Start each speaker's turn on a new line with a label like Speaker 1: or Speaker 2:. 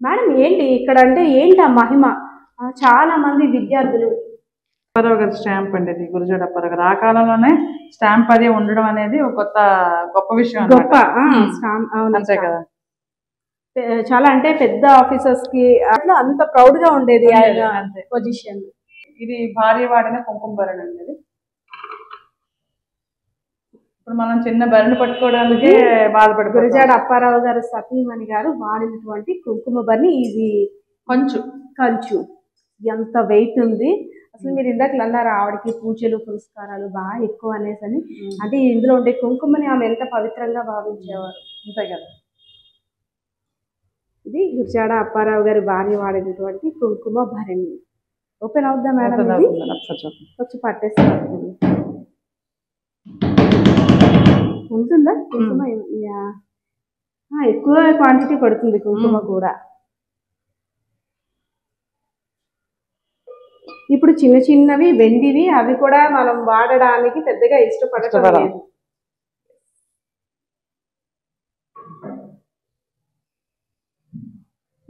Speaker 1: Madam ఏంటి ఇక్కడ అంటే ఏంటి ఆ మహిమ? చాలా మంది విద్యార్థులు
Speaker 2: అప్పారావు గారి స్టాంప్ అండి, ఇది గురజాడ అప్పారావు గారు. ఆ కాలంలోనే స్టాంప్ అది ఉండడం అనేది ఒక గొప్ప విషయం,
Speaker 1: గొప్ప
Speaker 2: అంతే కదా.
Speaker 1: చాలా అంటే పెద్ద ఆఫీసర్స్ కి అట్లా అంత ప్రౌడ్ గా ఉండేది
Speaker 2: అంతే
Speaker 1: పొజిషన్.
Speaker 2: ఇది భార్య వాడిన కుంకుమ భరణి అండి. ఇది ఇప్పుడు మనం చిన్న భరణి పట్టుకోవడానికి బాధపడి.
Speaker 1: గురజాడ అప్పారావు గారు సతీమణి గారు వాడినటువంటి కుంకుమ భరణి. ఇది కంచు ఎంత వెయిట్ ఉంది అసలు. మీరు ఇందాక అన్నారు ఆవిడకి పూజలు పురస్కారాలు బాగా ఎక్కువ అనేసి అని. అంటే ఇందులో ఉండే కుంకుమని ఆమె ఎంత పవిత్రంగా భావించేవారు.
Speaker 2: అంతే కదా.
Speaker 1: ఇది గురజాడ అప్పారావు గారి భార్య వాడినటువంటి కుంకుమ భరణి. ఓపెన్ అవుద్దా మేడం? ఇది కొంచెం పట్టేస్తారు ఉంటుందా కుంకుమ? ఎక్కువ క్వాంటిటీ పడుతుంది కుంకుమ కూడా. ఇప్పుడు చిన్న చిన్నవి వెండివి అవి కూడా మనం వాడడానికి పెద్దగా ఇష్టపడటం లేదు.